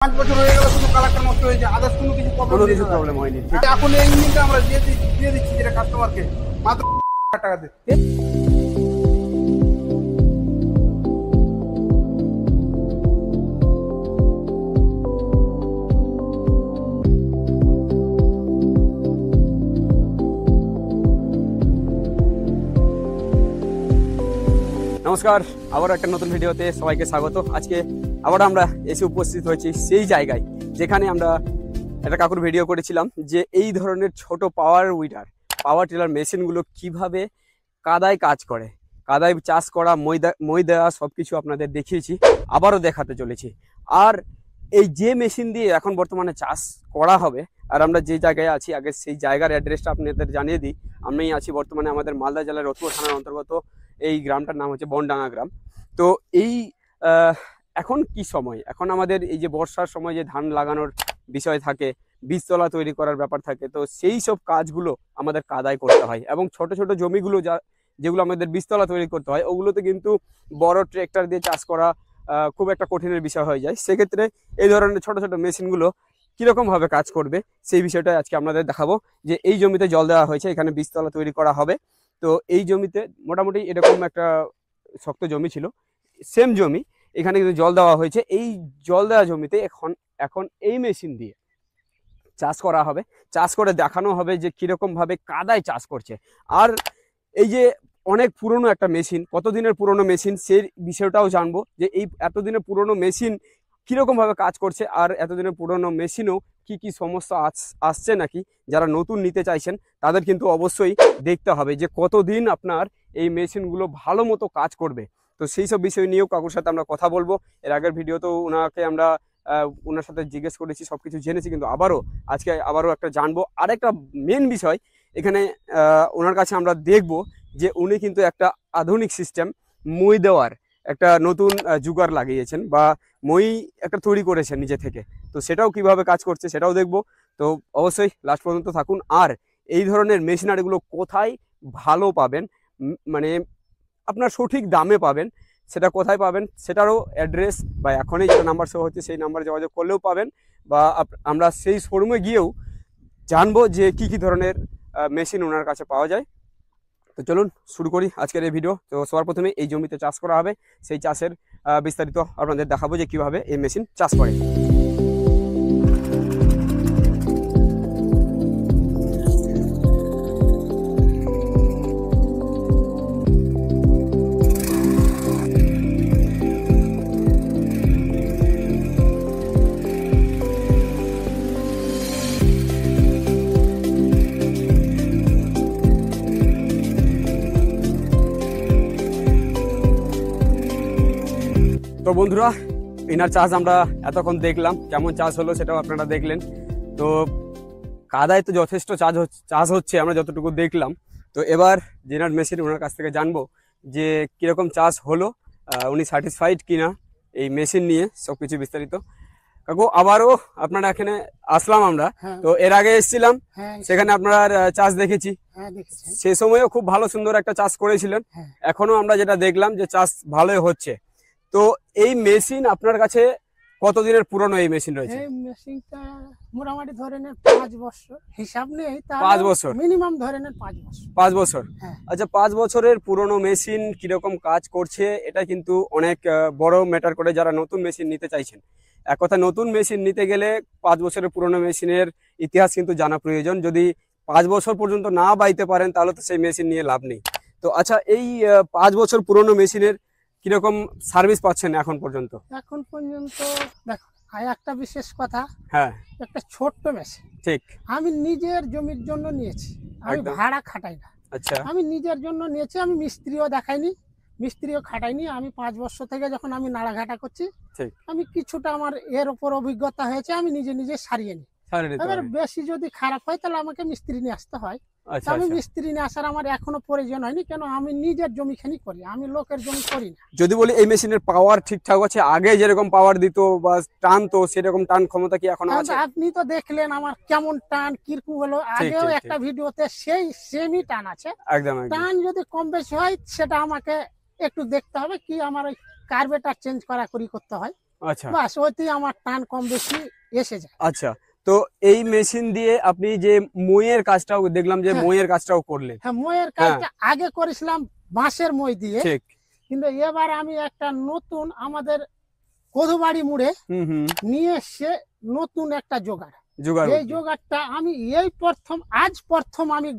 5 বছর হয়ে গেল, শুধু কালারটা নষ্ট হয়েছে, আদার্স কোনো কিছু প্রবলেম হয়নি। এখন এই ইঞ্জিনটা আমরা দিয়ে দিচ্ছি যেটা কাস্টমারকে মাত্র টাকা দিয়ে। নমস্কার, আবার একটা নতুন ভিডিওতে সবাইকে স্বাগত। আজকে আবার আমরা এসে উপস্থিত হয়েছি সেই জায়গায় যেখানে আমরা একটা কাকুর ভিডিও করেছিলাম যে এই ধরনের ছোট পাওয়ার টিলার মেশিনগুলো কিভাবে কাদায় কাজ করে, কাদায় চাষ করা, মই দেওয়া সব কিছু আপনাদের দেখিয়েছি, আবারও দেখাতে চলেছি। আর এই যে মেশিন দিয়ে এখন বর্তমানে চাষ করা হবে, আর আমরা যে জায়গায় আছি আগে সেই জায়গার অ্যাড্রেসটা আপনাদের জানিয়ে দিই। আমি আছি বর্তমানে আমাদের মালদা জেলার রতুয়া থানার অন্তর্গত এই গ্রামটার নাম হচ্ছে বনডাঙ্গা গ্রাম। তো এই এখন কি সময়, এখন আমাদের এই যে বর্ষার সময় যে ধান লাগানোর বিষয় থাকে, বীজতলা তৈরি করার ব্যাপার থাকে, তো সেই সব কাজগুলো আমাদের কাদায় করতে হয়। এবং ছোট ছোট জমিগুলো যেগুলো আমাদের বীজতলা তৈরি করতে হয়, ওগুলোতে কিন্তু বড় ট্রেক্টর দিয়ে চাষ করা খুব একটা কঠিনের বিষয় হয়ে যায়। সেক্ষেত্রে এই ধরনের ছোট ছোট মেশিনগুলো কীরকমভাবে কাজ করবে সেই বিষয়টা আজকে আপনাদের দেখাবো। যে এই জমিতে জল দেওয়া হয়েছে, এখানে বীজতলা তৈরি করা হবে। তো এই জমিতে মোটামুটি এরকম একটা শক্ত জমি ছিল, সেম জমি, এখানে কিন্তু জল দেওয়া হয়েছে। এই জল দেওয়া জমিতে এখন এই মেশিন দিয়ে চাষ করা হবে, চাষ করে দেখানো হবে যে কীরকমভাবে কাদায় চাষ করছে। আর এই যে অনেক পুরনো একটা মেশিন, কতদিনের পুরনো মেশিন সেই বিষয়টাও জানবো, যে এই এতদিনের পুরনো মেশিন কীরকমভাবে কাজ করছে, আর এতদিনের পুরনো মেশিনও কি কি সমস্যা আসছে নাকি। যারা নতুন নিতে চাইছেন তাদের কিন্তু অবশ্যই দেখতে হবে যে কতদিন আপনার এই মেশিনগুলো ভালো মতো কাজ করবে। তো সেই সব বিষয় নিয়েও কাকুর সাথে আমরা কথা বলবো। এর আগের ভিডিওতেও ওনাকে আমরা ওনার সাথে জিজ্ঞেস করেছি, সব কিছু জেনেছি, কিন্তু আজকে আবারও একটা জানবো। আর একটা মেন বিষয় এখানে ওনার কাছে আমরা দেখব যে উনি কিন্তু একটা আধুনিক সিস্টেম মই দেওয়ার একটা নতুন জুগার লাগিয়েছেন, বা মই একটা তৈরি করেছেন নিজে থেকে। তো সেটাও কিভাবে কাজ করছে সেটাও দেখব। তো অবশ্যই লাস্ট পর্যন্ত থাকুন। আর এই ধরনের মেশিনারিগুলো কোথায় ভালো পাবেন, মানে আপনার সঠিক দামে পাবেন, সেটা কোথায় পাবেন সেটারও অ্যাড্রেস বা এখনই যেটা নাম্বার শো হচ্ছে সেই নাম্বারে যোগাযোগ করলেও পাবেন, বা আমরা সেই শোরুমে গিয়েও জানবো যে কি কি ধরনের মেশিন ওনার কাছে পাওয়া যায়। তো চলুন শুরু করি আজকের এই ভিডিও। তো সবার প্রথমে এই জমিতে চাষ করা হবে, সেই চাষের বিস্তারিত আপনাদের দেখাবো যে কিভাবে এই মেশিন চাষ করে। তো বন্ধুরা, এনার চাষ আমরা এতক্ষণ দেখলাম, কেমন চাষ হলো সেটাও আপনারা দেখলেন। তো কাদায় তো যথেষ্ট চাষ হচ্ছে আমরা যতটুকু দেখলাম। তো এবার যেনার মেশিন, ওনার কাছ থেকে জানবো যে কীরকম চাষ হলো, উনি স্যাটিসফাইড কিনা এই মেশিন নিয়ে, সব কিছু বিস্তারিত। কাকু, আবারও আপনারা এখানে আসলাম আমরা। তো এর আগে এসেছিলাম, সেখানে আপনার চাষ দেখেছি, সে সময়ও খুব ভালো সুন্দর একটা চাষ করেছিলেন। এখনো আমরা যেটা দেখলাম যে চাষ ভালোই হচ্ছে। তো এই মেশিন আপনার কাছে কতদিনের পুরনো এই মেশিন রয়েছে? এই মেশিনটা মোটামুটি ধরে নেন 5 বছর, হিসাব নেই, 5 বছর মিনিমাম ধরে নেন 5 বছর। 5 বছর, আচ্ছা। 5 বছরের পুরনো মেশিন কিরকম কাজ করছে এটা কিন্তু অনেক বড় ম্যাটার করে যারা নতুন মেশিন নিতে চাইছেন। এক কথা, নতুন মেশিন নিতে গেলে 5 বছরের পুরনো মেশিনের ইতিহাস কিন্তু জানা প্রয়োজন। যদি 5 বছর পর্যন্ত না বাইতে পারেন তাহলে তো সেই মেশিন নিয়ে লাভ নেই। তো আচ্ছা, এই 5 বছর পুরনো মেশিনের কিরকম সার্ভিস পাচ্ছেন এখন পর্যন্ত? এখন পর্যন্ত দেখো, একটা বিশেষ কথা, একটা ছোট্ট মেশিন, ঠিক, আমি নিজের জমির জন্য নিয়েছি, আমি ভাড়া খাটাই না। আচ্ছা, আমি নিজের জন্য নিয়েছি, আমি মিস্ত্রিও দেখাইনি, মিস্ত্রিও খাটাইনি। আমি 5 বছর থেকে যখন আমি নাড়াঘাটা করছি, আমি কিছুটা আমার এর উপর অভিজ্ঞতা হয়েছে, আমি নিজে নিজে সারিয়ে নিই। এবার বেশি যদি খারাপ হয় তাহলে আমাকে মিস্ত্রি নিয়ে আসতে হয়। আমি মিস্ত্রি নিয়ে আসার আমার এখনো প্রয়োজন হয়নি, কেন আমি নিজের জমিখানি করি, আমি লোকের জমি করি না। যদি বলি এই মেশিনের পাওয়ার ঠিকঠাক আছে, আগে যেরকম পাওয়ার দিত বা টান, তো সেরকম টান ক্ষমতা কি এখন আছে? আপনি তো দেখলেন আমার কেমন টান কিরকম হলো, আগেও একটা ভিডিওতে সেই সেমই টান আছে। একদম। টান যদি কম বেশি হয় সেটা আমাকে একটু দেখতে হবে, কি আমার ওই কার্বেটার চেঞ্জ করতে হয়। আচ্ছা, বাস ওইতেই আমার টান কম বেশি এসে যায়। আচ্ছা, তো এই মেশিন দিয়ে আপনি যে মইয়ের কাজটাও দেখলাম যে মইয়ের কাজটাও করলেন। হ্যাঁ, মইয়ের কাজটা আগে করেছিলাম বাঁশের মই দিয়ে, ঠিক, কিন্তু এবার আমি একটা নতুন আমাদের কদুবাড়ি মুড়ে নিয়ে এসে নতুন একটা জোগাড়, এই জোগাড়টা আমি আজ প্রথম আমি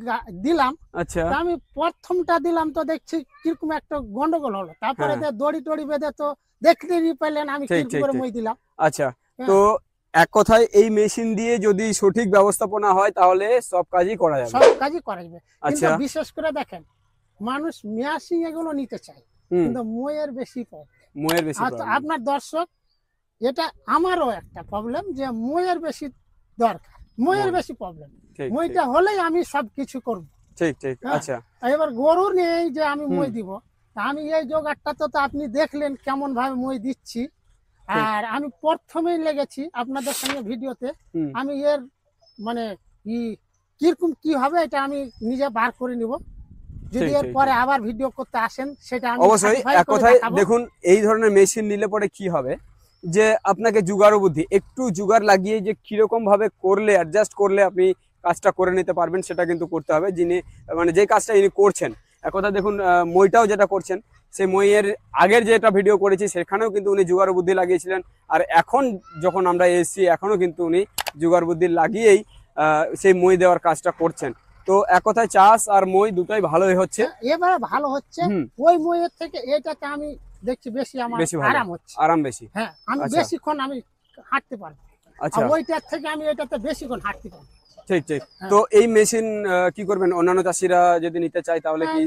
দিলাম। আচ্ছা, আমি প্রথমটা দিলাম তো দেখছি কিরকম একটা গন্ডগোল হলো, তারপরে দড়ি টড়ি বেঁধে তো দেখতেই পেলেন আমি কিরকম করে মই দিলাম। আচ্ছা, তো এক কথায় এই মেশিন দিয়ে যদি সঠিক ব্যবস্থাপনা হয় তাহলে সব কাজই করা যাবে, সব কাজই করা যাবে। কিন্তু বিশেষ করে দেখেন, মানুষ মেশিন এগুলো নিতে চায়, কিন্তু মইয়ের বেশি প্রবলেম। আপনার দর্শক, এটা আমারও একটা প্রবলেম যে মইয়ের বেশি দরকার, মইয়ের বেশি প্রবলেম। মইটা হলেই আমি সবকিছু করব। ঠিক ঠিক। আচ্ছা, এবার গরু নেই যে আমি মই দিব, আমি এই জোগাড়টা তো আপনি দেখলেন কেমন ভাবে মই দিচ্ছি। আর আমি প্রথমেই লেগেছি আপনাদের সঙ্গে ভিডিওতে, আমি এর মানে কিরকম কি হবে এটা আমি নিজে বার করে নিব। যদি এর পরে আবার ভিডিও করতে আসেন সেটা আমি অবশ্যই। এক কথায় দেখুন, এই ধরনের মেশিন নিলে পরে কি হবে যে আপনাকে জুগাড় বুদ্ধি, একটু জুগাড় লাগিয়ে যে কিরকম ভাবে করলে অ্যাডজাস্ট করলে আপনি কাজটা করে নিতে পারবেন সেটা কিন্তু করতে হবে। যিনি মানে যে কাজটা ইনি করছেন, এক কথা দেখুন মইটাও যেটা করছেন, সেই মইয়ের আগের যেটা ভিডিও করেছি সেখানেও কিন্তু উনি জুগাড় বুদ্ধি লাগিয়েছিলেন। আর এখন যখন আমরা এসেছি এখনো কিন্তু উনি জুগাড় বুদ্ধি লাগিয়েই সেই মই দেওয়ার কাজটা করছেন। তো এক কথায় চাষ আর মই দুটোই ভালোই হচ্ছে, এবারে ভালো হচ্ছে। ওই মইয়ের থেকে এটাতে আমি দেখছি বেশি আমার আরাম হচ্ছে, আরাম বেশি। হ্যাঁ, আমি বেশিক্ষণ আমি হাঁটতে পারবো। আচ্ছা, ওইটার থেকে আমি এটাতে বেশিক্ষণ হাঁটতে পারবো। ঠিক ঠিক। তো এই মেশিন কি করবেন, অন্যান্য চাষিরা যদি নিতে চায় তাহলে কি?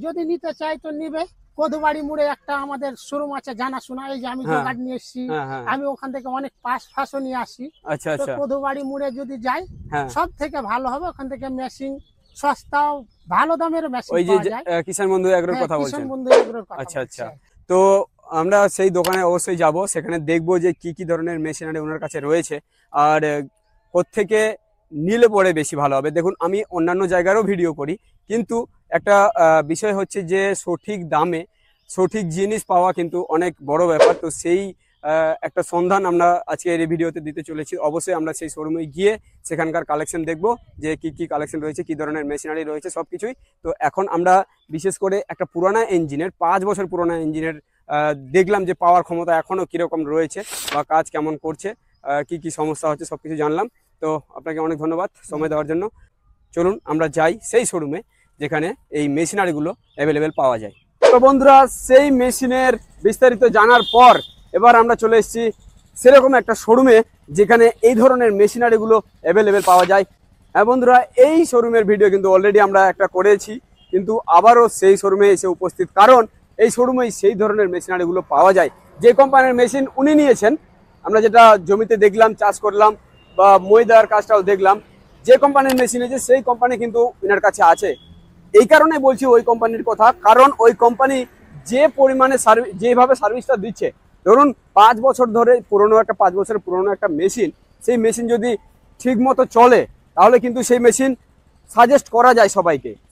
যদি নিতে চাই তো নিবে। কদুবাড়ি মুড়ে একটা আমাদের শোরুম আছে জানাশোনা, এই যে আমি জোগাড় নিয়ে এসেছি, আমি ওখান থেকে অনেক ফাঁসও নিয়ে আসি। আচ্ছা আচ্ছা। কদুবাড়ি মুড়ে যদি যাই সব থেকে ভালো হবে, ওখান থেকে মেশিন সস্তাও ভালো দামের মেশিন পাওয়া যায়। কিষান বন্ধু এগ্রোর কথা বলছেন? কিষান বন্ধু এগ্রোর কথা। আচ্ছা আচ্ছা। তো আমরা সেই দোকানে অবশ্যই যাব, সেখানে দেখবো যে কি কি ধরনের মেশিনারি ওনার কাছে রয়েছে আর কোত্থেকে নিলে পরে বেশি ভালো হবে। দেখুন, আমি অন্যান্য জায়গারও ভিডিও করি, কিন্তু একটা বিষয় হচ্ছে যে সঠিক দামে সঠিক জিনিস পাওয়া কিন্তু অনেক বড় ব্যাপার। তো সেই একটা সন্ধান আমরা আজকে এই ভিডিওতে দিতে চলেছি। অবশ্যই আমরা সেই শোরুমে গিয়ে সেখানকার কালেকশন দেখব যে কি কি কালেকশন রয়েছে, কি ধরনের মেশিনারি রয়েছে, সব কিছুই। তো এখন আমরা বিশেষ করে একটা পুরানা ইঞ্জিনের, 5 বছর পুরানা ইঞ্জিনের দেখলাম যে পাওয়ার ক্ষমতা এখনও কীরকম রয়েছে বা কাজ কেমন করছে, কি কি সমস্যা হচ্ছে, সব কিছু জানলাম। তো আপনাকে অনেক ধন্যবাদ সময় দেওয়ার জন্য। চলুন আমরা যাই সেই শোরুমে যেখানে এই মেশিনারিগুলো অ্যাভেলেবেল পাওয়া যায়। তো বন্ধুরা, সেই মেশিনের বিস্তারিত জানার পর এবার আমরা চলে এসেছি সেরকম একটা শোরুমে যেখানে এই ধরনের মেশিনারিগুলো অ্যাভেলেবেল পাওয়া যায়। হ্যাঁ বন্ধুরা, এই শোরুমের ভিডিও কিন্তু অলরেডি আমরা একটা করেছি, কিন্তু আবারও সেই শোরুমে এসে উপস্থিত, কারণ এই শোরুমেই সেই ধরনের মেশিনারিগুলো পাওয়া যায়। যে কোম্পানির মেশিন উনি নিয়েছেন, আমরা যেটা জমিতে দেখলাম, চাষ করলাম বা মই দেওয়ার কাজটাও দেখলাম, যে কোম্পানির মেশিন আছে সেই কোম্পানি কিন্তু এনার কাছে আছে। এই কারণে বলছি ওই কোম্পানির কথা, কারণ ওই কোম্পানি যে পরিমাণে যেভাবে সার্ভিসটা দিচ্ছে, ধরুন 5 বছর ধরে পুরনো একটা 5 বছরের পুরনো একটা মেশিন, সেই মেশিন যদি ঠিক মতো চলে তাহলে কিন্তু সেই মেশিন সাজেস্ট করা যায়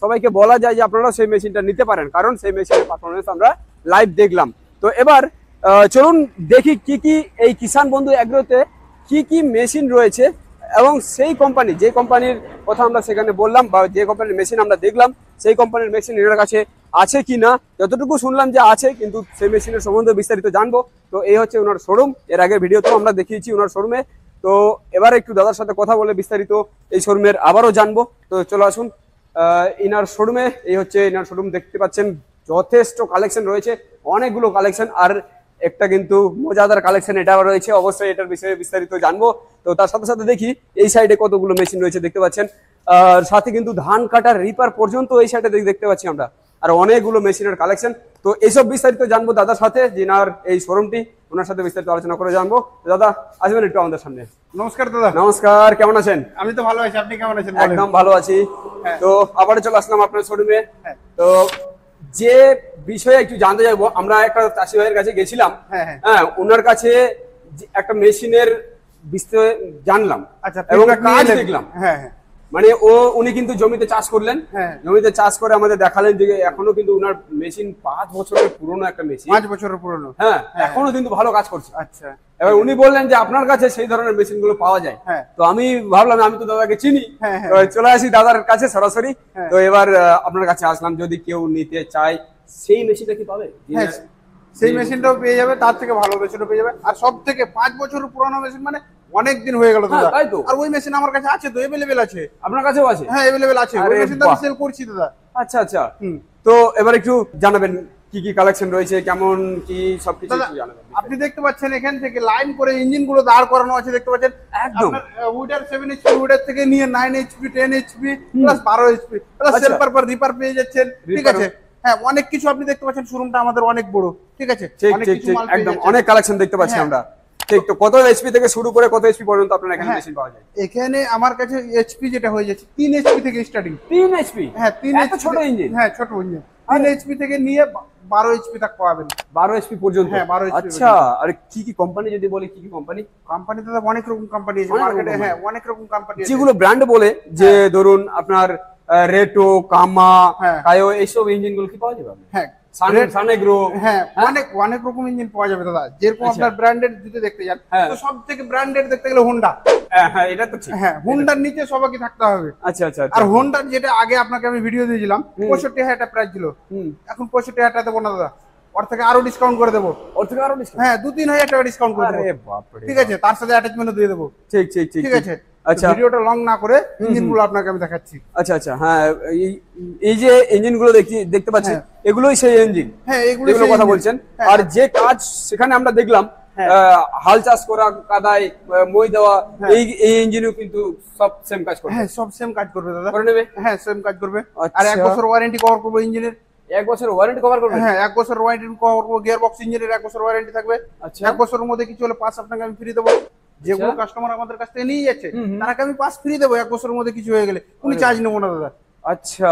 সবাইকে বলা যায় যে আপনারা সেই মেশিনটা নিতে পারেন, কারণ সেই মেশিনের পারফরমেন্স আমরা লাইভ দেখলাম। তো এবার চলুন দেখি কি কি এই কিষান বন্ধু এগ্রোতে কি কি মেশিন রয়েছে এবং সেই কোম্পানি, যে কোম্পানির কথা আমরা সেখানে বললাম বা যে কোম্পানির মেশিন আমরা দেখলাম, সেই কোম্পানির মেশিন এনার কাছে আছে কি না। যতটুকু শুনলাম যে আছে, কিন্তু সেই মেশিনের সম্বন্ধে বিস্তারিত জানবো। তো এই হচ্ছে ওনার শোরুম, এর আগের ভিডিওতেও আমরা দেখিয়েছি ওনার শোরুমে। তো এবার একটু দাদার সাথে কথা বলে বিস্তারিত এই শোরুমের আবারও জানবো। তো চলো আসুন ইনার শোরুমে। এই হচ্ছে ইনার শোরুম, দেখতে পাচ্ছেন যথেষ্ট কালেকশন রয়েছে, অনেকগুলো কালেকশন, আর একটা কিন্তু মজাদার কালেকশন এটাও রয়েছে। অবশ্যই এটার বিষয়ে বিস্তারিত জানবো। তো তার সাথে সাথে দেখি এই সাইডে কতগুলো মেশিন রয়েছে দেখতে পাচ্ছেন, আর সাথে কিন্তু ধান কাটার রিপার পর্যন্ত এই সাইডে দেখতে পাচ্ছি আমরা, আর অনেকগুলো মেশিনের কালেকশন। তো এইসব বিস্তারিত জানবো দাদার সাথে, যিনার এই শোরুমটি, ওনার সাথে বিস্তারিত আলোচনা করে জানবো। দাদা আসবেন একটু আমাদের সামনে। নমস্কার দাদা। নমস্কার, কেমন আছেন? আমি তো ভালো আছি, আপনি কেমন আছেন? একদম ভালো আছি। তো আবার চলে আসলাম আপনার শোরুমে। তো যে বিষয়ে একটু জানতে চাইবো, আমরা একটা চাষি ভাইয়ের কাছে গেছিলাম, হ্যাঁ, ওনার কাছে একটা মেশিনের বিষয়ে জানলাম এবং কাজ দেখলাম। হ্যাঁ, মানে উনি কিন্তু জমিতে চাষ করলেন, জমিতে চাষ করে আমাদের দেখালেন যে এখনো কিন্তু উনার মেশিন 5 বছরের পুরনো একটা মেশিন, 5 বছরের পুরনো, হ্যাঁ এখনো কিন্তু ভালো কাজ করছে। আচ্ছা, এবার উনি বললেন যে আপনার কাছে সেই ধরনের মেশিন গুলো পাওয়া যায়। তো আমি ভাবলাম আমি তো দাদাকে চিনি, চলে আসি দাদার কাছে সরাসরি। তো এবার আপনার কাছে আসলাম, যদি কেউ নিতে চায় সেই মেশিনটা কি পাবে? সেই মেশিনটাও পেয়ে যাবে, তার থেকে ভালো মেশিনও পেয়ে যাবে। আর সব থেকে 5 বছরের পুরনো মেশিন মানে অনেক দিন হয়ে গেল দাদা। তাই তো। আর ওই মেশিন আমার কাছে আছে তো, अवेलेबल আছে। আপনার কাছেও আছে? হ্যাঁ अवेलेबल আছে, ওই মেশিনটা আমি সেল করছি দাদা। আচ্ছা আচ্ছা, তো এবার একটু জানাবেন কি কি কালেকশন রয়েছে, কেমন কি সবকিছু একটু জানাবেন। আপনি দেখতে পাচ্ছেন এখান থেকে লাইন করে ইঞ্জিন গুলো দাঁড় করানো আছে, দেখতে পাচ্ছেন একদম। উইডার 7 এইচপি উইডার থেকে নিয়ে 9 HP 10 HP plus 12 HP plus সেলফার পর রিপার পেয়ে যাচ্ছেন, ঠিক আছে। হ্যাঁ অনেক কিছু আপনি দেখতে পাচ্ছেন, শোরুমটা আমাদের অনেক বড়, ঠিক আছে, অনেক কিছু মাল একদম অনেক কালেকশন দেখতে পাচ্ছি আমরা। ঠিক, তো কত এইচপি থেকে শুরু করে কত এইচপি পর্যন্ত আপনার এখানে মেশিন পাওয়া যায়? এখানে আমার কাছে এইচপি যেটা হয়ে যাচ্ছে 3 এইচপি থেকে স্টার্টিং। 3 এইচপি? হ্যাঁ 3 এইচপি, ছোট ইঞ্জিন। হ্যাঁ ছোট ইঞ্জিন, 3 এইচপি থেকে নিয়ে 12 এইচপি তক পাবেন। 12 এইচপি পর্যন্ত? হ্যাঁ 12 এইচপি। আচ্ছা, আর কি কি কোম্পানি যদি বলি, কি কি কোম্পানি? কোম্পানিতে তো অনেক রকম কোম্পানি আছে মার্কেটে। হ্যাঁ অনেক রকম কোম্পানি আছে, যেগুলো ব্র্যান্ড বলে, যে ধরুন আপনার রেটো, কামা, কায়ো, এইসব ইঞ্জিন গুলো কি পাওয়া যাবে? হ্যাঁ সানেগ্রো, হ্যাঁ অনেক রকম ইঞ্জিন পাওয়া যাবে দাদা। যেরকম আপনার ব্র্যান্ডেড যদি দেখতে যান, তো সব থেকে ব্র্যান্ডেড দেখতে গেলে হোন্ডা। হ্যাঁ এটা তো ঠিক। হ্যাঁ হোন্ডার নিচে সবাইকে থাকতে হবে। আচ্ছা আচ্ছা। আর হোন্ডার যেটা আগে আপনাকে আমি ভিডিও দিয়েছিলাম 65,000 টাকা প্রাইস ছিল, এখন 65,000 টাকা দেবো না দাদা, ওর থেকে আরো ডিসকাউন্ট করে দেবো। ওর থেকে আরো ডিসকাউন্ট? হ্যাঁ 2-3,000 টাকা ডিসকাউন্ট করে দেবো। আরে বাপ রে, ঠিক আছে, তার সাথে অ্যাটাচমেন্টও দিয়ে দেবো। ঠিক ঠিক ঠিক ঠিক আছে। আচ্ছা, ভিডিওটা লং না করে ইঞ্জিনগুলো আপনাকে আমি দেখাচ্ছি। আচ্ছা আচ্ছা, হ্যাঁ এই যে ইঞ্জিনগুলো দেখতে পাচ্ছি, এগুলোই সেই ইঞ্জিন? হ্যাঁ এগুলো কথা বলছেন। আর যে কাজ সেখানে আমরা দেখলাম, হাল চাষ করা, কাদায় মই দেওয়া, এই ইঞ্জিনও কিন্তু সব সেম কাজ করবে? হ্যাঁ সব সেম কাজ করবে দাদা। করে নেবে? হ্যাঁ সেম কাজ করবে। আর 1 বছর ওয়ারেন্টি কভার করবে ইঞ্জিনের। 1 বছর ওয়ারেন্টি কভার করবে? হ্যাঁ 1 বছর ওয়ারেন্টি কভার করবে। গিয়ার বক্স ইঞ্জিনের 1 বছর ওয়ারেন্টি থাকবে। 1 বছরের মধ্যে কিছু হলে 5 আপনাকে আমি ফ্রি দেবো। যেগুলো কাস্টমার আমাদের কাছ থেকে নিয়ে যাচ্ছে তারাকে আমি 5 ফ্রি দেবো 1 বছরের মধ্যে কিছু হয়ে গেলে, কোনো চার্জ নেবো না দাদা। আচ্ছা,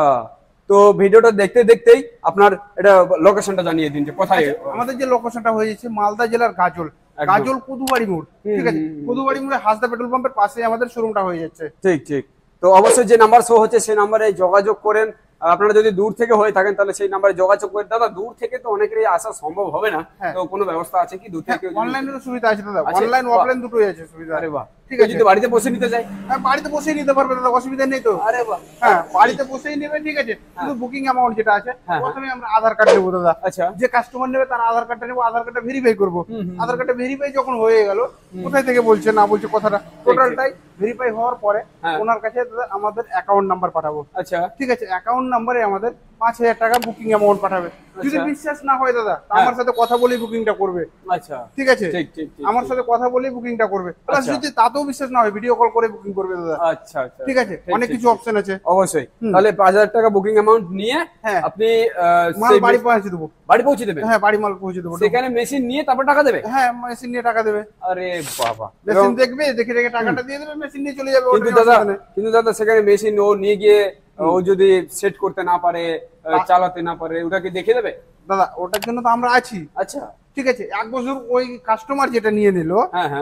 তো ভিডিওটা দেখতে দেখতেই আপনার এটা লোকেশনটা জানিয়ে দিন যে কোথায়। আমাদের যে লোকেশনটা হয়ে যাচ্ছে মালদা জেলার গাজল কদুবাড়ি মোড়, ঠিক আছে। কদুবাড়ি মোড়ে হাসদা পেট্রোল পাম্পের পাশে আমাদের শোরুমটা হয়ে যাচ্ছে। ঠিক ঠিক। তো অবশ্যই যে নাম্বার শো হচ্ছে সেই নাম্বারে যোগাযোগ করেন। আপনারা যদি দূর থেকে হয়ে থাকেন তাহলে সেই নাম্বারে যোগাযোগ করেন। দাদা দূর থেকে তো অনেকেরই আসা সম্ভব হবে না, তো কোনো ব্যবস্থা আছে কি দূর থেকে? অনলাইনেরও সুবিধা আছে দাদা, অনলাইন অফলাইন দুটোই আছে সুবিধা। আরে বাহ, ঠিক আছে। যদি বাড়িতে বসে নিতে চাই? হ্যাঁ বাড়িতে বসেই নিতে পারবে দাদা, অসুবিধা নেই তো। আরে বাহ, হ্যাঁ বাড়িতে বসেই নেবে, ঠিক আছে। শুধু বুকিং অ্যামাউন্ট যেটা আছে, প্রথমে আমরা আধার কার্ড দেবো দাদা। আচ্ছা, যে কাস্টমার নেবে তার আধার কার্ডটা নেবো, আধার কার্ডটা ভেরিফাই করবো। আধার কার্ডটা ভেরিফাই যখন হয়ে গেল, কোথায় থেকে বলছে না বলছে কথাটা টোটালটাই ভেরিফাই হওয়ার পরে ওনার কাছে আমাদের অ্যাকাউন্ট নাম্বার পাঠাবো। আচ্ছা ঠিক আছে, অ্যাকাউন্ট নাম্বারে আমাদের 5,000 টাকা বুকিং অ্যামাউন্ট পাঠাবে। যদি বিশ্বাস না হয় দাদা, আমার সাথে কথা বলেই বুকিংটা করবে। আচ্ছা ঠিক আছে, ঠিক ঠিক। আমার সাথে কথা বলেই বুকিংটা করবে। প্লাস যদি তাতেও বিশ্বাস না হয় ভিডিও কল করে বুকিং করবে দাদা। আচ্ছা আচ্ছা, ঠিক আছে, অনেক কিছু অপশন আছে। অবশ্যই। তাহলে 5,000 টাকা বুকিং অ্যামাউন্ট নিয়ে আপনি মাল বাড়ি পৌঁছে দেবো। বাড়ি পৌঁছে দেবেন? হ্যাঁ বাড়ি মাল পৌঁছে দেবো। সেখানে মেশিন নিয়ে তারপর টাকা দেবে? হ্যাঁ মেশিন নিয়ে টাকা দেবে। আরে বাবা, মেশিন দেখবে, দেখে দেখে টাকাটা দিয়ে দেবে, মেশিন নিয়ে চলে যাবে। কিন্তু দাদা সেখানে মেশিন ও নিয়ে গিয়ে ও যদি সেট করতে না পারে, চালাতে না পারে, ওটা কি দেখে দেবে? দাদা ওটার জন্য তো আমরা আছি। আচ্ছা ঠিক আছে, 1 বছর ওই কাস্টমার যেটা নিয়ে নিল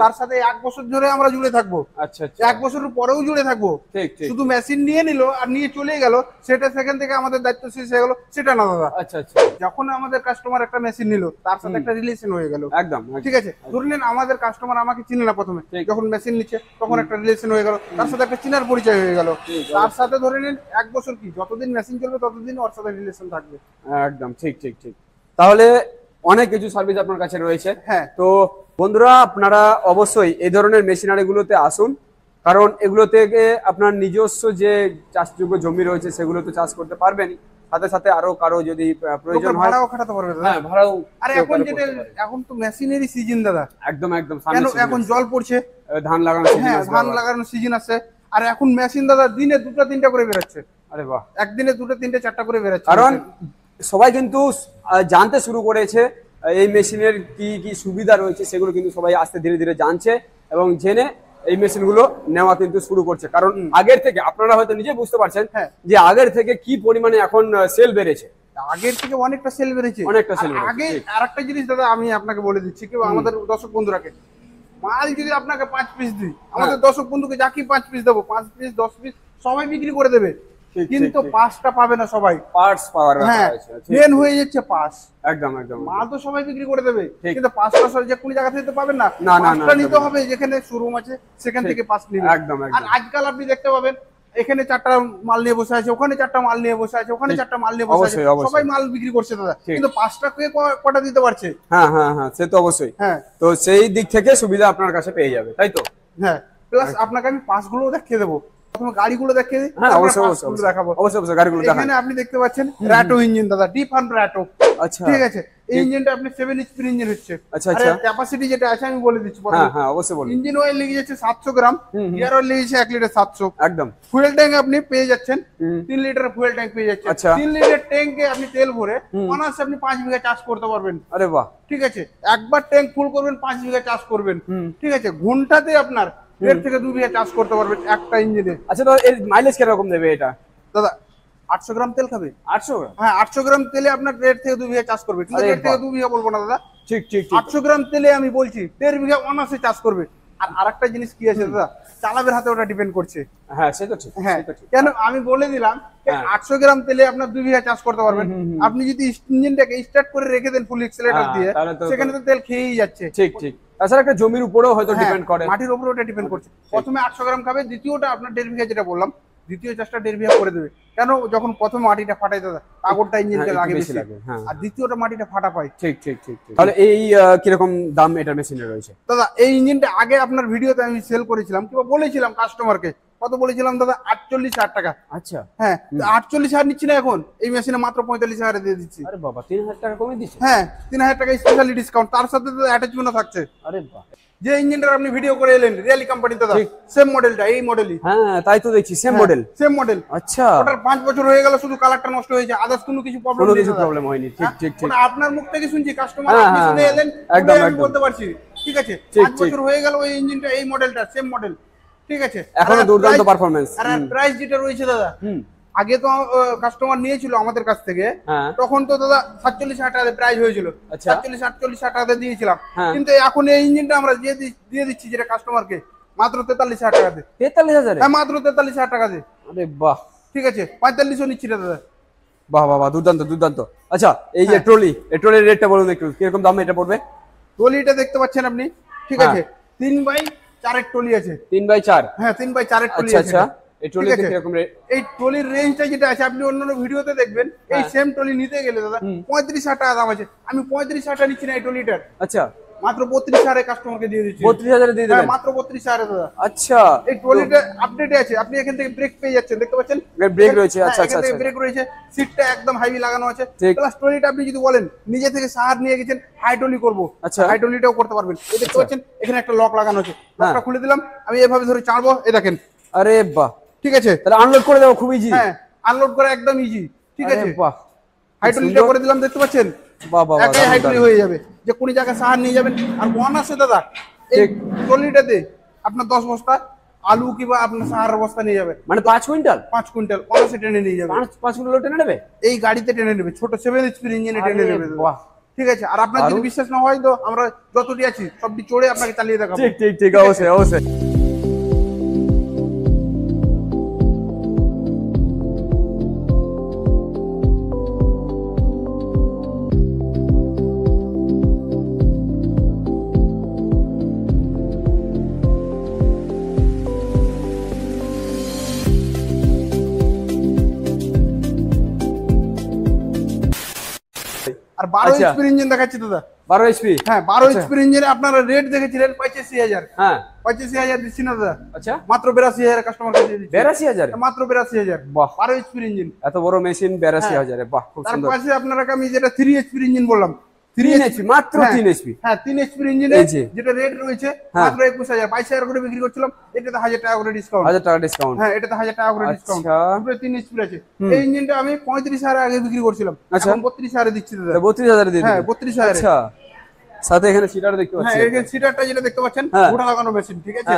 তার সাথে 1 বছর ধরে আমরা জুড়ে থাকবো। আচ্ছা আচ্ছা, 1 বছরের পরেও জুড়ে থাকবো। ঠিক ঠিক। শুধু মেশিন নিয়ে নিল আর নিয়ে চলে গেল, সেটা সেখান থেকে আমাদের দায়িত্ব শেষ হয়ে গেল, সেটা না দাদা। আচ্ছা আচ্ছা, যখন আমাদের কাস্টমার একটা মেশিন নিল তার সাথে একটা রিলেশন হয়ে গেল। একদম ঠিক আছে, ধরে নিন আমাদের কাস্টমার আমাকে চিনে না প্রথমে, যখন মেশিন নিচ্ছে তখন একটা রিলেশন হয়ে গেল, তার সাথে একটা চিনার পরিচয় হয়ে গেল। তার সাথে ধরে নিন 1 বছর কি যতদিন মেশিন চলবে ততদিন ওর সাথে রিলেশন থাকবে। একদম ঠিক ঠিক ঠিক। তাহলে অনেক কিছু সার্ভিস আপনার কাছে রয়েছে। হ্যাঁ, তো বন্ধুরা আপনারা অবশ্যই এই ধরনের মেশিনারি গুলোতে আসুন, কারণ এগুলো থেকে আপনার নিজস্ব যে চাষযোগ্য জমি রয়েছে সেগুলো তো চাষ করতে পারবেনই, সাথে সাথে আরো কারো যদি প্রয়োজন হয় ভাড়াও খাটাতে পারবে দাদা। হ্যাঁ ভাড়াও। আর এখন যেটা এখন তো মেশিনেরই সিজন দাদা। একদম একদম। কেন এখন জল পড়ছে, ধান লাগানোর সিজন। হ্যাঁ ধান লাগানোর সিজন আছে। আর এখন মেশিন দাদা দিনে 2টা-3টা করে বেরোচ্ছে। আরে বাহ, একদিনে 2টা-3টা-4টা করে বেরোচ্ছে। কারণ সবাই কিন্তু জানতে শুরু করেছে এই মেশিনের কি কি সুবিধা রয়েছে, সেগুলো কিন্তু সবাই আস্তে ধীরে ধীরে জানছে এবং জেনে এই মেশিনগুলো নেওয়া কিন্তু শুরু করছে। কারণ আগের থেকে আপনারা হয়তো নিজে বুঝতে পারছেন যে আগের থেকে কি পরিমাণে এখন সেল বেড়েছে। আগের থেকে অনেকটা সেল বেড়েছে, অনেকটা সেল। আগে আরেকটা জিনিস দাদা আমি আপনাকে বলে দিচ্ছি, কেউ আমাদের দর্শক বন্ধুরাকে, মাল যদি আপনাকে 5 পিস দিই, আমাদের দর্শক বন্ধুকে যাকে 5 পিস দেবো, 5 পিস 10 পিস সবাই বিক্রি করে দেবে, কিন্তু পাসটা পাবে না সবাই। পার্টস পাওয়ার হ্যাঁ, মেন হয়ে যাচ্ছে পাস। একদম একদম। মাল তো সবাই বিক্রি করে দেবে, কিন্তু পাসটা সব যে কোনো জায়গা থেকে পাবেন না। পাসটা নিতে হবে যেখানে শোরুম আছে সেখান থেকে পাস নিবে। একদম। আর আজকাল আপনি দেখতে পাবেন এখানে 4টা মাল নিয়ে বসে আছে, ওখানে 4টা মাল নিয়ে বসে আছে, ওখানে 4টা মাল নিয়ে বসে আছে, সবাই মাল বিক্রি করছে দাদা, কিন্তু পাসটা কে কটা দিতে পারছে? হ্যাঁ হ্যাঁ হ্যাঁ, সে তো অবশ্যই। হ্যাঁ, তো সেই দিক থেকে সুবিধা আপনার কাছে পেয়ে যাবে, তাই তো? হ্যাঁ, প্লাস আপনাকে আমি পাসগুলো দেখিয়ে দেবো, প্রথমে গাড়িগুলো দেখিয়ে দিই। হ্যাঁ, অবশ্যই অবশ্যই দেখাবো, অবশ্যই অবশ্যই গাড়িগুলো দেখাবো। এখানে আপনি দেখতে পাচ্ছেন র‍্যাটো ইঞ্জিন দাদা, ডিপ ফার্ম র‍্যাটো। আচ্ছা, ঠিক আছে, এই ইঞ্জিনটা আপনি 7 এইচপি ইঞ্জিন হচ্ছে। আচ্ছা আচ্ছা, ক্যাপাসিটি যেটা আছে আমি বলে দিচ্ছি। হ্যাঁ হ্যাঁ, অবশ্যই বলুন। ইঞ্জিন অয়েল লেগে যাচ্ছে 700 গ্রাম, গিয়ার অয়েল লেগে যাচ্ছে 1 লিটার 700 একদম। ফুয়েল ট্যাঙ্ক আপনি পেয়ে যাচ্ছেন 3 লিটার ফুয়েল ট্যাঙ্ক পেয়ে যাচ্ছেন। 3 লিটার ট্যাঙ্কে আপনি তেল ভরে অনায়াসে আপনি 5 বিঘা চাষ করতে পারবেন। আরে বাহ, ঠিক আছে, একবার ট্যাঙ্ক ফুল করবেন 5 বিঘা চাষ করবেন। ঠিক আছে, ঘন্টাতে আপনার 1.5 থেকে 2 বিঘা চাষ করতে পারবেন একটা ইঞ্জিনে। আচ্ছা, তো এর মাইলেজ কিরকম দেবে এটা দাদা? 800 গ্রাম তেল খাবে। 800 গ্রাম? হ্যাঁ, 800 গ্রাম তেলে আপনার 1.5 থেকে 2 বিঘা চাষ করবে। কিন্তু 1.5 থেকে 2 বিঘা বলবো না দাদা, ঠিক ঠিক। 800 গ্রাম তেলে আমি বলছি 1.5 বিঘা অনায়াসে চাষ করবে। আর আরেকটা জিনিস কি আছে দাদা, চালাবের হাতে ওটা ডিপেন্ড করছে। হ্যাঁ, সে তো ঠিক। হ্যাঁ, কেন আমি বলে দিলাম 800 গ্রাম তেলে আপনার 2 বিঘা চাষ করতে পারবেন। আপনি যদি ইঞ্জিনটাকে স্টার্ট করে রেখে দেন ফুল এক্সেলেটর দিয়ে, সেখানে তো তেল খেয়েই যাচ্ছে। ঠিক ঠিক। তাছাড়া একটা জমির উপরেও হয়তো ডিপেন্ড করে, মাটির উপরে ওটা ডিপেন্ড করছে। প্রথমে 800 গ্রাম খাবে, দ্বিতীয়টা আপনার 1.5 বিঘা যেটা বললাম, দ্বিতীয় চাষটা 1.5 বিঘা করে দেবে। কেন? যখন প্রথমে মাটিটা ফাটাই দাদা, কাগজটা ইঞ্জিনকে লাগে বেশি, আর দ্বিতীয়টা মাটিটা ফাটা পায়। ঠিক ঠিক ঠিক। তাহলে এই কিরকম দাম এটার মেশিনের রয়েছে দাদা? এই ইঞ্জিনটা আগে আপনার ভিডিওতে আমি সেল করেছিলাম, কিংবা বলেছিলাম কাস্টমারকে, কত বলেছিলাম দাদা? 48,000 টাকা। আচ্ছা, হ্যাঁ, 48,000 নিচ্ছি না এখন, এই মেশিনে মাত্র 45,000 দিয়ে দিচ্ছি। আরে বাবা, 3,000 টাকা কমে দিচ্ছে? হ্যাঁ, 3,000 টাকা স্পেশালি ডিসকাউন্ট, তার সাথে তো অ্যাটাচমেন্টও থাকছে। আরে বাহ, যে ইঞ্জিনটার আপনি ভিডিও করে এলেন রিয়ালি কোম্পানি দাদা, সেম মডেলটা, এই মডেলই। হ্যাঁ, তাই তো দেখছি, সেম মডেল। Same model. আচ্ছা, ওটার 5 বছর হয়ে গেল, শুধু কালারটা নষ্ট হয়েছে, আদার্স কোনো কিছু প্রবলেম হয়নি। ঠিক ঠিক ঠিক। ওটা আপনার মুখ থেকে শুনছি, কাস্টমার আপনি শুনে এলেন, একদম আমি একদম বলতে পারছি। ঠিক আছে, 5 বছর হয়ে গেল ওই ইঞ্জিনটা, এই মডেলটা সেম মডেল। ঠিক আছে, এখনো দুর্দান্ত পারফরম্যান্স। আর প্রাইস যেটা রয়েছে দাদা, আগে তো কাস্টমার নিয়েছিল আমাদের কাছ থেকে, তখন তো দাদা 47,000 টাকা প্রাইস হয়েছিল, 47-48,000 টাকা দিয়েছিলাম। কিন্তু এখন এই ইঞ্জিনটা আমরা দিয়ে দিচ্ছি যেটা কাস্টমারকে মাত্র 43,000 টাকা দিয়ে। 43,000? হ্যাঁ, মাত্র 43,000 টাকা দিয়ে। আরে বাহ, ঠিক আছে, 4500 নিচ্ছি দাদা। বাহ বাহ বাহ, দুর্দান্ত দুর্দান্ত। আচ্ছা, এই যে ট্রলি, এই ট্রলির রেটটা বলুন একটু, কিরকম দাম এটা পড়বে? ট্রলিটা দেখতে পাচ্ছেন আপনি, ঠিক আছে, 3x4 এর ট্রলি আছে। 3x4? হ্যাঁ, 3x4 এর ট্রলি আছে। আচ্ছা, এই ট্রলিতে কিরকম রেট? এই ট্রলির রেঞ্জটা যেটা আছে আপনি অন্যান্য ভিডিওতে দেখবেন, এই সেম ট্রলি নিতে গেলে দাদা 35,000 টাকা দাম আছে। আমি 35,000 টাকা নিচ্ছি না এই ট্রলিটার। আচ্ছা, মাত্র 32,000 কাস্টমারকে দিয়ে দিচ্ছি। 32,000 দিয়ে দেবেন? মাত্র 32,000 দাদা। আচ্ছা, এই ট্রলিটা আপডেটে আছে, আপনি এখান থেকে ব্রেক পেয়ে যাচ্ছেন, দেখতে পাচ্ছেন ব্রেক রয়েছে। আচ্ছা আচ্ছা, ব্রেক রয়েছে, সিটটা একদম হেভি লাগানো আছে। প্লাস ট্রলিটা আপনি যদি বলেন নিজে থেকে সাহার নিয়ে গেছেন হাই ট্রলি করব, আচ্ছা হাই ট্রলিটাও করতে পারবেন। এই দেখতে পাচ্ছেন এখানে একটা লক লাগানো আছে, লকটা খুলে দিলাম, আমি এভাবে ধরে চাড়বো, এই দেখেন। আরে বাহ, ঠিক আছে, তাহলে আনলোড করে দেবো খুব ইজি। হ্যাঁ, আনলোড করা একদম ইজি। ঠিক আছে, বাহ, হাই ট্রলিটা করে দিলাম, দেখতে পাচ্ছেন বাহ বাহ, একাই হাই ট্রলি হয়ে যাবে, যে কোন জায়গায় সাহার নিয়ে যাবেন। আর ওয়ান আছে দাদা, এই ট্রলিটাতে আপনার 10 বস্তা আলু কিংবা আপনার সাহার বস্তা নিয়ে যাবে, মানে 5 কুইন্টাল? 5 কুইন্টাল অনাসে টেনে নিয়ে যাবে। 5 কুইন্টাল টেনে নেবে এই গাড়িতে, টেনে নেবে, ছোট 7 এইচপি ইঞ্জিনে টেনে নেবে। বাহ, ঠিক আছে, আর আপনার যদি বিশ্বাস না হয় তো আমরা যতটি আছি সবটি চড়ে আপনাকে চালিয়ে দেখাবো। ঠিক ঠিক ঠিক, অবশ্যই অবশ্যই। আর 12 এইচপি ইঞ্জিন দেখাচ্ছি দাদা। 12 এইচপি? হ্যাঁ, 12 এইচপি ইঞ্জিনে আপনারা রেট দেখেছিলেন 85,000। হ্যাঁ, 85,000 দিচ্ছি না দাদা। আচ্ছা, মাত্র 82,000 কাস্টমারকে দিয়ে দিচ্ছি। 82,000? মাত্র 82,000। বাহ, 12 এইচপি ইঞ্জিন, এত বড় মেশিন 82,000 এ? বাহ, খুব সুন্দর। তার পাশে আপনাকে আমি যেটা 3 এইচপি ইঞ্জিন বললাম, 3 এইচপি, মাত্র 3 এইচপি? হ্যাঁ, 3 এইচপি ইঞ্জিনে যেটা রেট রয়েছে মাত্র 21,000, 22,000 করে বিক্রি করছিলাম, এটাতে 1000 টাকা করে ডিসকাউন্ট। 1000 টাকা ডিসকাউন্ট? হ্যাঁ, এটাতে 1000 টাকা করে ডিসকাউন্ট। পুরো 3 এইচপি আছে। এই ইঞ্জিনটা আমি 35,000 আগে বিক্রি করছিলাম, এখন 32,000 দিচ্ছি দাদা। 32,000 দিয়ে? হ্যাঁ, 32,000। আচ্ছা, সাথে এখানে সিটার দেখতে পাচ্ছি। হ্যাঁ, এখানে সিটারটা যেটা দেখতে পাচ্ছেন গোটা লাগানো মেশিন। ঠিক আছে,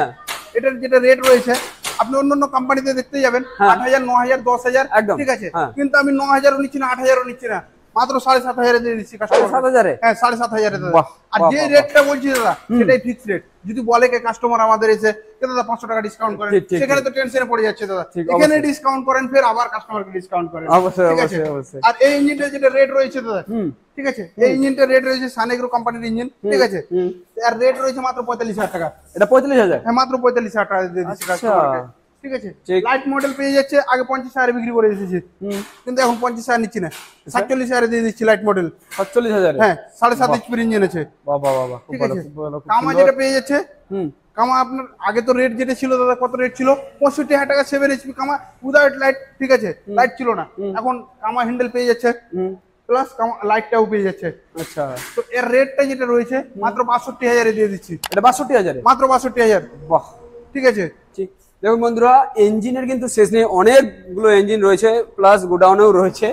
এটার যেটা রেট রয়েছে আপনি অন্যান্য কোম্পানিতে দেখতে যাবেন 8,000, 9,000, 10,000। ঠিক আছে, কিন্তু আমি 9,000ও নিচ্ছি না, 8,000ও নিচ্ছি না, মাত্র 7,500 দিয়ে দিচ্ছি কাস্টমার। 7,500? হ্যাঁ 7,500 দাদা। আর যে রেটটা বলছি দাদা সেটাই ফিক্স রেট। যদি বলে কে কাস্টমার আমাদের এসে দাদা 500 টাকা ডিসকাউন্ট করেন, সেখানে তো টেনশনে পড়ে যাচ্ছে দাদা। এখানে ডিসকাউন্ট করেন, ফের আবার কাস্টমারকে ডিসকাউন্ট করেন। অবশ্যই অবশ্যই অবশ্যই। আর এই ইঞ্জিনটা যেটা রেট রয়েছে দাদা, ঠিক আছে, এই ইঞ্জিনটা রেট রয়েছে সানেগ্রো কোম্পানির ইঞ্জিন, ঠিক আছে, আর রেট রয়েছে মাত্র 45,000 টাকা। এটা 45,000? হ্যাঁ মাত্র 45,000 টাকা দিয়ে দিচ্ছি কাস্টমারকে, ঠিক আছে। লাইট মডেল পেয়ে যাচ্ছে, আগে 50,000 বিক্রি করে এসেছি, কিন্তু এখন 50,000 নিচ্ছি না, 47,000 দিয়ে দিচ্ছি লাইট মডেল। 47,000? হ্যাঁ 7.5 এইচপির ইঞ্জিন আছে। বাবা বাবা, খুব ঠিক ভালো আছে। খুব ভালো। কামা যেটা পেয়ে যাচ্ছে, কামা আপনার আগে তো রেট যেটা ছিল দাদা, কত রেট ছিল? 65,000 টাকা 7 এইচপি কামা উইদাউট লাইট, ঠিক আছে, লাইট ছিল না। এখন কামা হ্যান্ডেল পেয়ে যাচ্ছে, প্লাস লাইটটাও পেয়ে যাচ্ছে। আচ্ছা, তো এর রেটটা যেটা রয়েছে মাত্র 62,000 এ দিয়ে দিচ্ছি। এটা 62,000? মাত্র 62,000। বাহ, ঠিক আছে। ঠিক। দেখুন বন্ধুরা, ইঞ্জিনের কিন্তু শেষ নেই, অনেকগুলো ইঞ্জিন রয়েছে, প্লাস গোডাউনেও রয়েছে।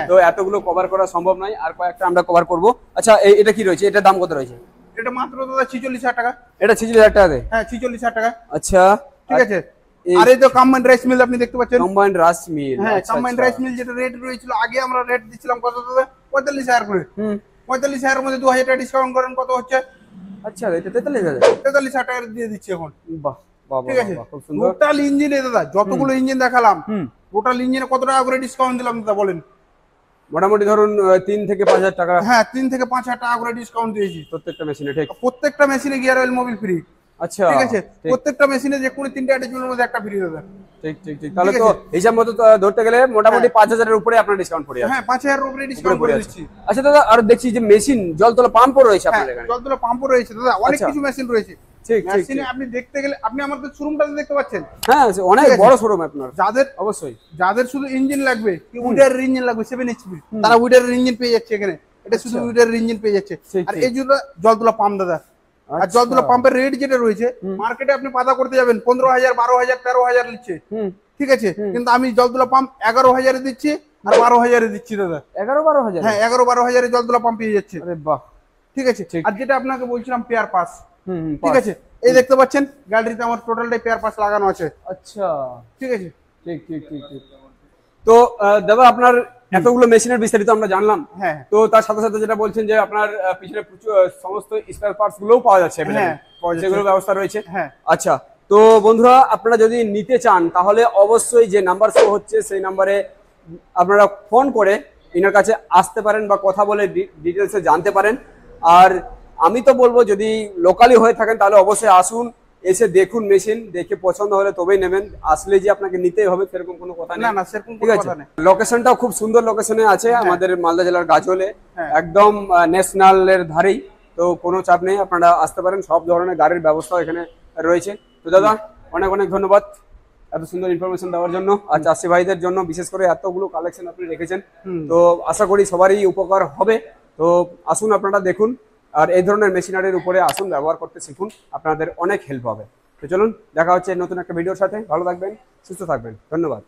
তো এতগুলো কভার করা সম্ভব নয়, আর কয়েকটা আমরা কভার করব। আচ্ছা, এটা কি রয়েছে? এটার দাম কত রয়েছে? এটা মাত্র দাদা 46,000 টাকা। এটা 46,000 টাকা দেয়? হ্যাঁ 46,000 টাকা। আচ্ছা, ঠিক আছে। আর এই তো কম্বাইন্ড রাইস মিল আপনি দেখতে পাচ্ছেন, কম্বাইন্ড রাইস মিল। হ্যাঁ কম্বাইন্ড রাইস মিল যেটা রেট রয়েছিল আগে, আমরা রেট দিছিলাম কত দাদা? 45,000 করে। 45,000 এর মধ্যে 2,000 টাকা ডিসকাউন্ট করেন, কত হচ্ছে? আচ্ছা, এটা 43,000? 43,000 টাকা দিয়ে দিচ্ছি এখন। বাহ, ঠিক আছে। টোটাল ইঞ্জিনে দাদা যতগুলো ইঞ্জিন দেখালাম, টোটাল ইঞ্জিনে কত টাকা করে ডিসকাউন্ট দিলাম দাদা বলেন? মোটামুটি ধরুন 3 থেকে 5,000 টাকা। হ্যাঁ 3 থেকে 5,000 টাকা করে ডিসকাউন্ট দিয়েছি প্রত্যেকটা মেশিনে। ঠিক, প্রত্যেকটা মেশিনে গিয়ার অয়েল মোবিল ফ্রি। আচ্ছা, ঠিক আছে। প্রত্যেকটা মেশিনে যে কোনো 3টা অ্যাটাচমেন্টের মধ্যে একটা ফ্রি দাদা। ঠিক ঠিক ঠিক। তাহলে তো হিসাব মতো ধরতে গেলে মোটামুটি 5,000 এর উপরে আপনার ডিসকাউন্ট পড়ে যাচ্ছে। হ্যাঁ 5,000 এর উপরে ডিসকাউন্ট করে দিচ্ছি। আচ্ছা দাদা, আর দেখছি যে মেশিন জলতলা পাম্পও রয়েছে আপনাদের এখানে। জলতলা পাম্পও রয়েছে দাদা, অনেক কিছু মেশিন রয়েছে। ঠিক ঠিক। মেশিনে আপনি দেখতে গেলে আপনি আমাদের শোরুমটাতে দেখতে পাচ্ছেন। হ্যাঁ, অনেক বড় শোরুম আপনার। যাদের অবশ্যই, যাদের শুধু ইঞ্জিন লাগবে, কি উইডার ইঞ্জিন লাগবে 7 এইচপি, তারা উইডার ইঞ্জিন পেয়ে যাচ্ছে এখানে। এটা শুধু উইডার ইঞ্জিন পেয়ে যাচ্ছে। আর এই জন্য জলতলা পাম্প দাদা। আর জলতলা পাম্পের রেট যেটা রয়েছে, মার্কেটে আপনি পাতা করতে যাবেন 15,000, 12,000, 13,000 নিচ্ছে, ঠিক আছে, কিন্তু আমি জলতলা পাম্প 11,000 এ দিচ্ছি আর 12,000 এ দিচ্ছি দাদা। 11-12,000? হ্যাঁ 11-12,000 এ জলতলা পাম্প পেয়ে যাচ্ছে। আরে বাহ, ঠিক আছে। আর যেটা আপনাকে বলছিলাম পেয়ার পাস, ঠিক আছে, এই দেখতে পাচ্ছেন গাড়িতে আমার টোটালটাই পেয়ার পাস লাগানো আছে। আচ্ছা, ঠিক আছে। ঠিক ঠিক ঠিক ঠিক। তো দাদা, আপনার এতগুলো মেশিনের বিস্তারিত আমরা জানলাম। হ্যাঁ। তো তার সাথে সাথে যেটা বলছেন যে আপনার পিছনে সমস্ত স্পেয়ার পার্টস গুলোও পাওয়া যাচ্ছে, সেগুলোর ব্যবস্থা রয়েছে। হ্যাঁ। আচ্ছা, তো বন্ধুরা, আপনারা যদি নিতে চান তাহলে অবশ্যই যে নাম্বার শো হচ্ছে সেই নাম্বারে আপনারা ফোন করে ইনার কাছে আসতে পারেন বা কথা বলে ডিটেলসে জানতে পারেন। আর আমি তো বলবো, যদি লোকালি হয়ে থাকেন তাহলে অবশ্যই আসুন, এসে দেখুন, মেশিন দেখে পছন্দ হলে তবেই নেবেন। আসলে যে আপনাকে নিতেই হবে সেরকম কোনো কথা নেই। না সেরকম ঠিক আছে। লোকেশনটাও খুব সুন্দর লোকেশনে আছে, আমাদের মালদা জেলার গাজলে, একদম ন্যাশনালের ধারেই। তো কোনো চাপ নেই, আপনারা আসতে পারেন, সব ধরনের গাড়ির ব্যবস্থা এখানে রয়েছে। তো দাদা, অনেক অনেক ধন্যবাদ এত সুন্দর ইনফরমেশন দেওয়ার জন্য। আর চাষি ভাইদের জন্য বিশেষ করে এতগুলো কালেকশন আপনি রেখেছেন, তো আশা করি সবারই উপকার হবে। তো আসুন, আপনারা দেখুন, আর এই ধরনের মেশিনারির উপরে আসুন, ব্যবহার করতে শিখুন, আপনাদের অনেক হেল্প হবে। তো চলুন, দেখা হচ্ছে নতুন একটা ভিডিওর সাথে। ভালো থাকবেন, সুস্থ থাকবেন, ধন্যবাদ।